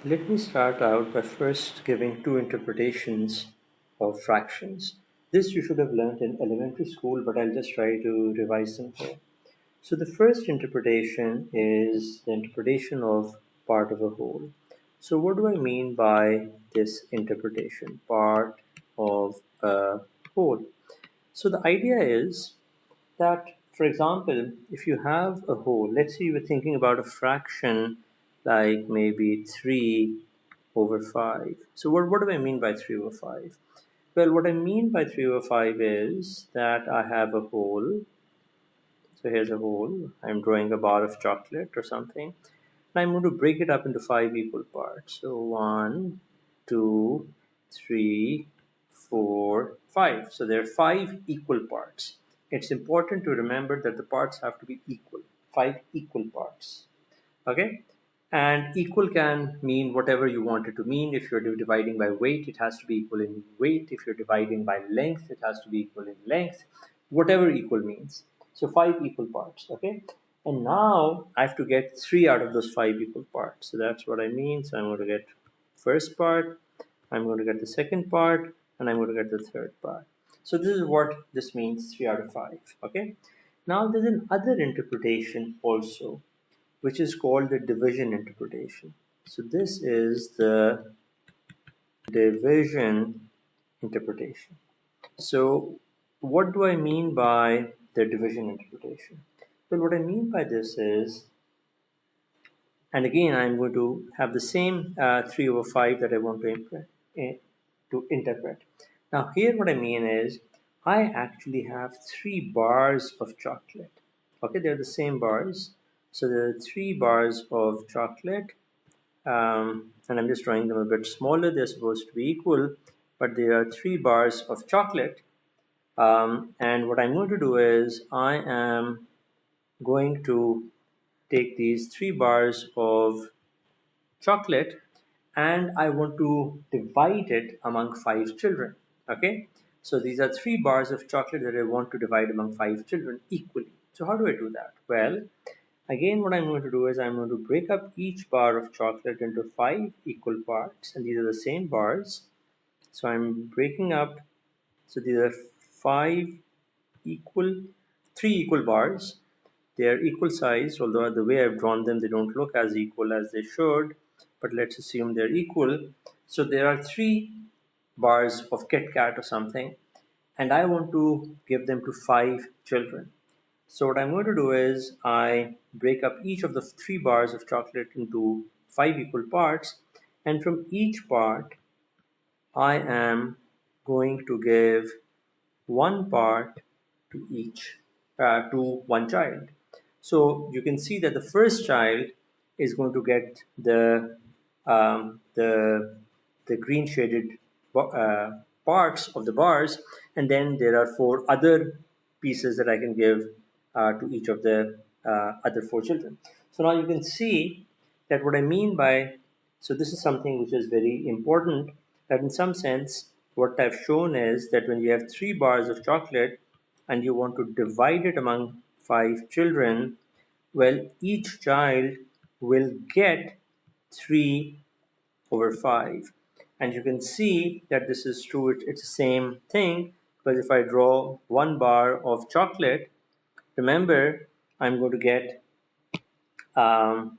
Let me start out by first giving two interpretations of fractions. This you should have learned in elementary school, but I'll just try to revise them here. So the first interpretation is the interpretation of part of a whole. So what do I mean by this interpretation, part of a whole? So the idea is that, for example, if you have a whole, let's say you were thinking about a fraction like maybe 3 over 5. So what do I mean by 3 over 5? Well, what I mean by 3 over 5 is that I have a whole. So here's a whole. I'm drawing a bar of chocolate or something. And I'm going to break it up into 5 equal parts. So 1, 2, 3, 4, 5. So there are 5 equal parts. It's important to remember that the parts have to be equal. 5 equal parts. Okay? And equal can mean whatever you want it to mean. If you're dividing by weight, it has to be equal in weight. If you're dividing by length, it has to be equal in length. Whatever equal means. So 5 equal parts. Okay? And now I have to get 3 out of those 5 equal parts. So that's what I mean. So I'm going to get first part, I'm going to get the second part, and I'm going to get the third part. So this is what this means, 3 out of 5. Okay? Now there's another interpretation also, which is called the division interpretation. So this is the division interpretation. So what do I mean by the division interpretation? Well, what I mean by this is, and again, I'm going to have the same 3 over 5 that I want to interpret. Now, here what I mean is, I actually have 3 bars of chocolate. Okay, they're the same bars. So there are 3 bars of chocolate, and I'm just drawing them a bit smaller. They're supposed to be equal, but there are 3 bars of chocolate. And what I'm going to do is, I am going to take these 3 bars of chocolate and I want to divide it among 5 children. Okay, so these are 3 bars of chocolate that I want to divide among 5 children equally. So how do I do that? Well, again, what I'm going to do is I'm going to break up each bar of chocolate into 5 equal parts, and these are the same bars. So I'm breaking up, so these are 5 equal, 3 equal bars. They are equal sized, although the way I've drawn them, they don't look as equal as they should, but let's assume they're equal. So there are 3 bars of Kit Kat or something, and I want to give them to 5 children. So what I'm going to do is I break up each of the 3 bars of chocolate into 5 equal parts, and from each part, I am going to give 1 part to each, to one child. So you can see that the first child is going to get um, the the green shaded parts of the bars, and then there are 4 other pieces that I can give to each of the other 4 children. So now you can see that what I mean by, so this is something which is very important, that in some sense what I've shown is that when you have 3 bars of chocolate and you want to divide it among 5 children, well, each child will get 3 over 5. And you can see that this is true, it's the same thing, because if I draw 1 bar of chocolate, remember, I'm going to get um,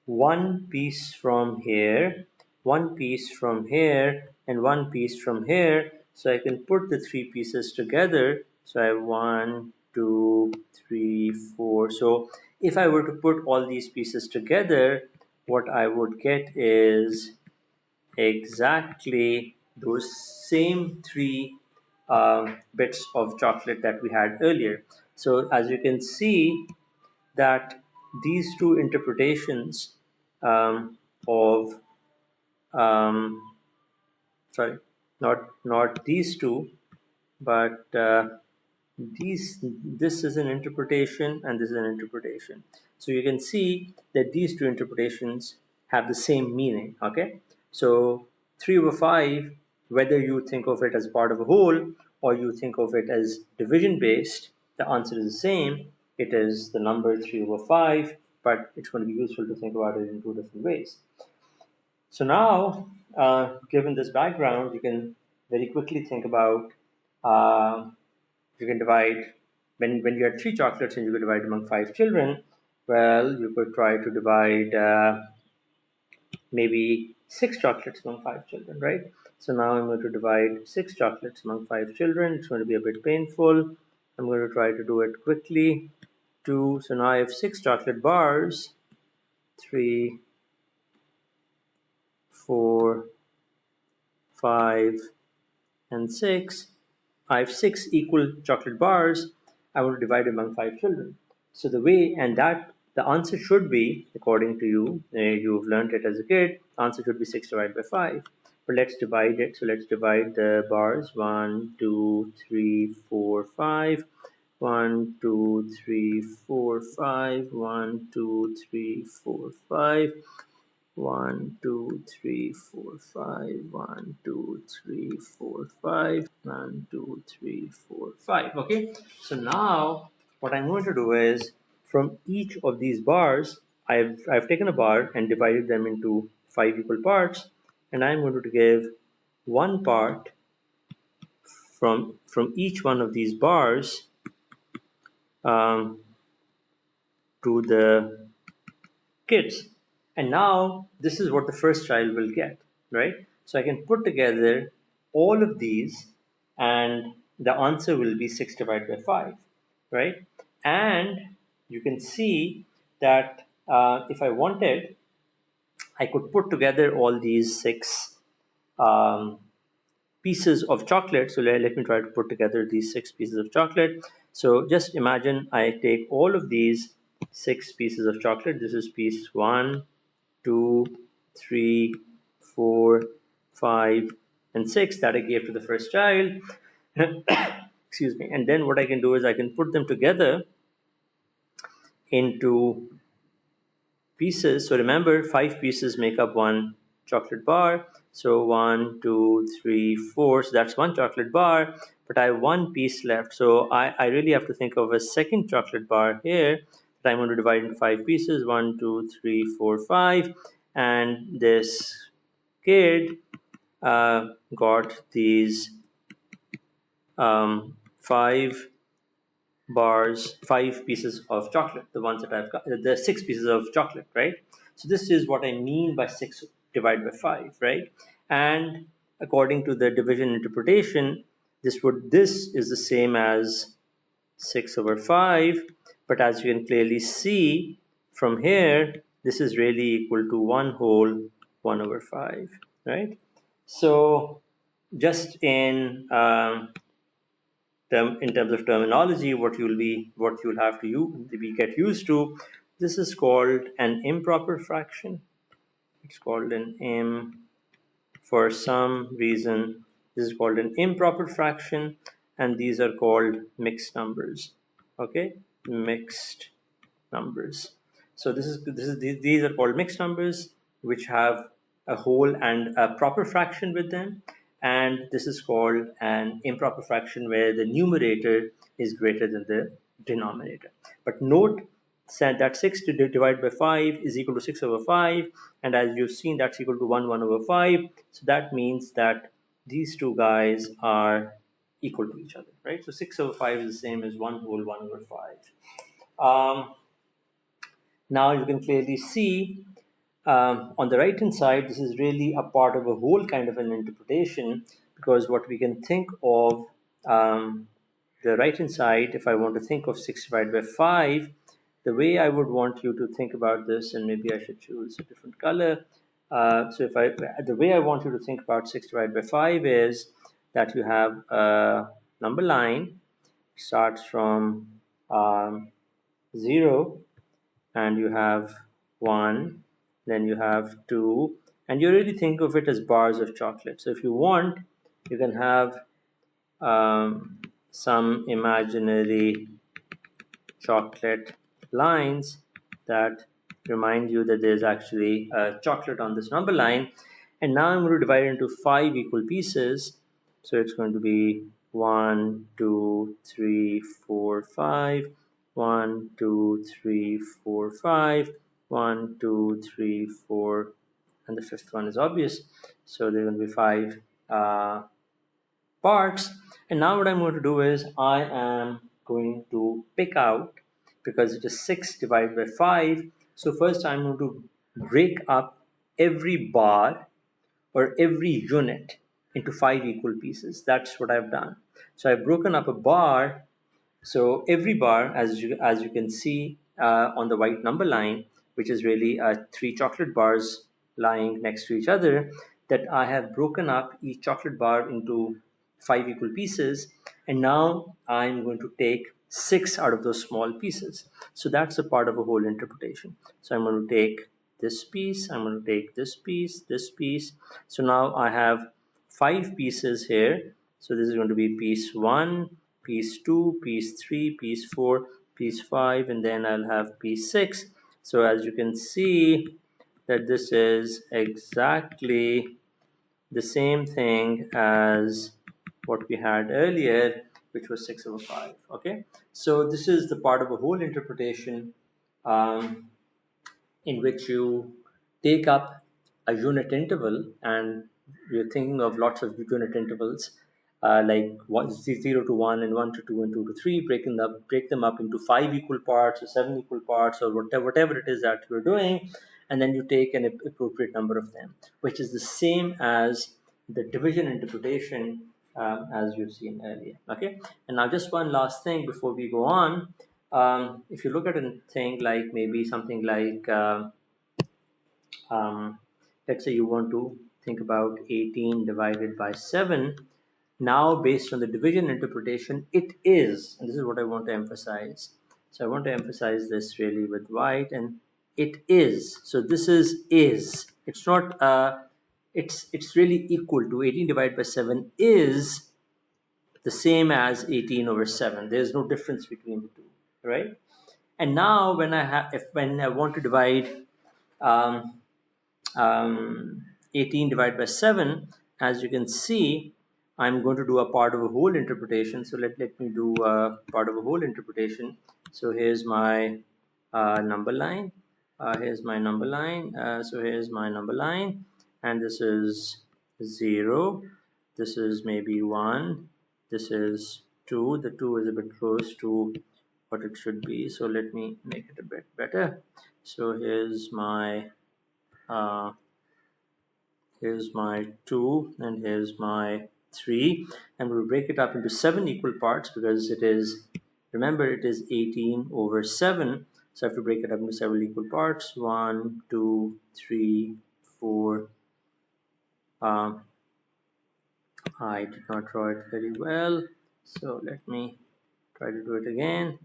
1 piece from here, 1 piece from here, and 1 piece from here. So I can put the 3 pieces together. So I have 1, 2, 3, 4. So if I were to put all these pieces together, what I would get is exactly those same 3 bits of chocolate that we had earlier. So as you can see, that these two interpretations of um, sorry, not these two, but these this is an interpretation and this is an interpretation. So you can see that these two interpretations have the same meaning. Okay, so 3 over 5, whether you think of it as part of a whole or you think of it as division based, the answer is the same. It is the number 3 over 5, but it's going to be useful to think about it in 2 different ways. So now, given this background, you can very quickly think about uh, you can divide when you had three chocolates and you could divide among five children. Well, you could try to divide maybe six chocolates among five children, right? So now I'm going to divide six chocolates among five children. It's going to be a bit painful. I'm going to try to do it quickly. Two. So now I have six chocolate bars. Three, four, five, and six. I have six equal chocolate bars. I want to divide among five children. So the way, and that the answer should be, according to you, you've learned it as a kid, answer should be 6 divided by 5. But let's divide it. So let's divide the bars 1, 2, 3, 4, 5. 1, 2, 3, 4, 5. 1, 2, 3, 4, 5. 1, 2, 3, 4, 5. 1, 2, 3, 4, 5. 1, 2, 3, 4, 5. Okay, so now what I'm going to do is from each of these bars, I've taken a bar and divided them into five equal parts, and I'm going to give one part from each one of these bars um, to the kids. And now this is what the first child will get, right? So I can put together all of these and the answer will be 6 divided by 5, right? And you can see that if I wanted, I could put together all these six um, pieces of chocolate. So let me try to put together these six pieces of chocolate. So just imagine I take all of these six pieces of chocolate. This is piece one, two, three, four, five, and six that I gave to the first child. Excuse me. And then what I can do is I can put them together into pieces. So remember, five pieces make up one chocolate bar. So one, two, three, four. So that's one chocolate bar. But I have one piece left. So I really have to think of a second chocolate bar here that I'm going to divide into five pieces. One, two, three, four, five. And this kid got these five bars, five pieces of chocolate, the ones that I've got, the six pieces of chocolate, right? So this is what I mean by 6 divided by 5, right? And according to the division interpretation, this is the same as 6 over 5, but as you can clearly see from here, this is really equal to 1 whole 1 over 5, right? So just in terms of terminology, what you'll have to be get used to. This is called an improper fraction. It's called an im. For some reason, this is called an improper fraction, and these are called mixed numbers. Okay, mixed numbers. So these are called mixed numbers, which have a whole and a proper fraction with them, and this is called an improper fraction where the numerator is greater than the denominator. But note that 6 divided by 5 is equal to 6 over 5, and as you've seen, that's equal to 1 over 5. So that means that these two guys are equal to each other, right? So 6 over 5 is the same as 1 whole 1 over 5. Now you can clearly see on the right hand side, this is really a part of a whole kind of an interpretation, because what we can think of the right hand side, if I want to think of 6 divided by 5, the way I would want you to think about this, and maybe I should choose a different color. The way I want you to think about 6 divided by 5 is that you have a number line, starts from 0, and you have 1, then you have 2, and you really think of it as bars of chocolate. So if you want, you can have some imaginary chocolate lines that remind you that there's actually chocolate on this number line. And now I'm going to divide it into five equal pieces. So it's going to be 1, 2, 3, 4, 5. 1, 2, 3, 4, 5. 1, 2, 3, 4, and the fifth one is obvious. So there will be 5 parts. And now what I'm going to do is I am going to pick out, because it is 6 divided by 5. So first I'm going to break up every bar or every unit into 5 equal pieces. That's what I've done. So I've broken up a bar. So every bar, as you can see on the white number line, which is really 3 chocolate bars lying next to each other, that I have broken up each chocolate bar into 5 equal pieces, and now I'm going to take 6 out of those small pieces. So that's a part of a whole interpretation. So I'm going to take this piece, I'm going to take this piece, this piece. So now I have 5 pieces here. So this is going to be piece 1, piece 2, piece 3, piece 4, piece 5, and then I'll have piece 6. So as you can see that this is exactly the same thing as what we had earlier, which was 6 over 5. Okay, so this is the part of a whole interpretation in which you take up a unit interval, and you're thinking of lots of unit intervals, like 0 to 1 and 1 to 2 and 2 to 3, break them up into 5 equal parts or 7 equal parts or whatever it is that you're doing, and then you take an appropriate number of them, which is the same as the division interpretation, as you've seen earlier. Okay, and now just one last thing before we go on. If you look at a thing like maybe something like um, let's say you want to think about 18 divided by 7. Now, based on the division interpretation, it is, and this is what I want to emphasize. So I want to emphasize this really with white, and it is. So this is. It's not. It's really equal to 18 divided by 7 is the same as 18 over 7. There's no difference between the two, right? And now when I want to divide um, 18 divided by 7, as you can see, I'm going to do a part of a whole interpretation. So let me do a part of a whole interpretation. So here's my number line. Here's my number line. So here's my number line. And this is 0. This is maybe 1. This is 2. The 2 is a bit close to what it should be. So let me make it a bit better. So here's my 2 and here's my 3, and we'll break it up into 7 equal parts, because it is, remember, it is 18 over 7. So I have to break it up into 7 equal parts. 1, 2, 3, 4. I did not draw it very well, so let me try to do it again.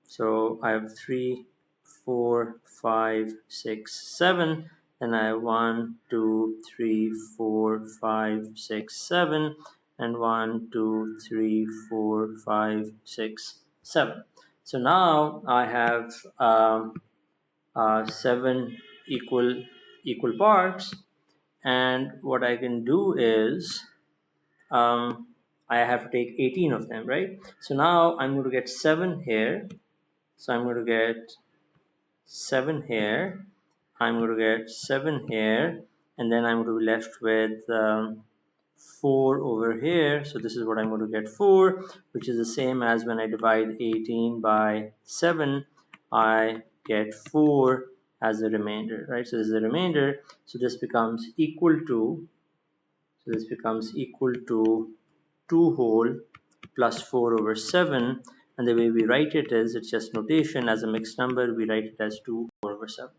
So I have 3, 4, 5, 6, 7. Then I have 1, 2, 3, 4, 5, 6, 7, and 1, 2, 3, 4, 5, 6, 7. So now I have 7 equal parts, and what I can do is I have to take 18 of them, right? So now I'm going to get 7 here. So I'm going to get 7 here. I'm going to get 7 here, and then I'm going to be left with 4 over here. So this is what I'm going to get, 4, which is the same as when I divide 18 by 7, I get 4 as the remainder, right? So this is the remainder. So this becomes equal to, 2 whole plus 4 over 7. And the way we write it is, it's just notation. As a mixed number, we write it as 2 over 7.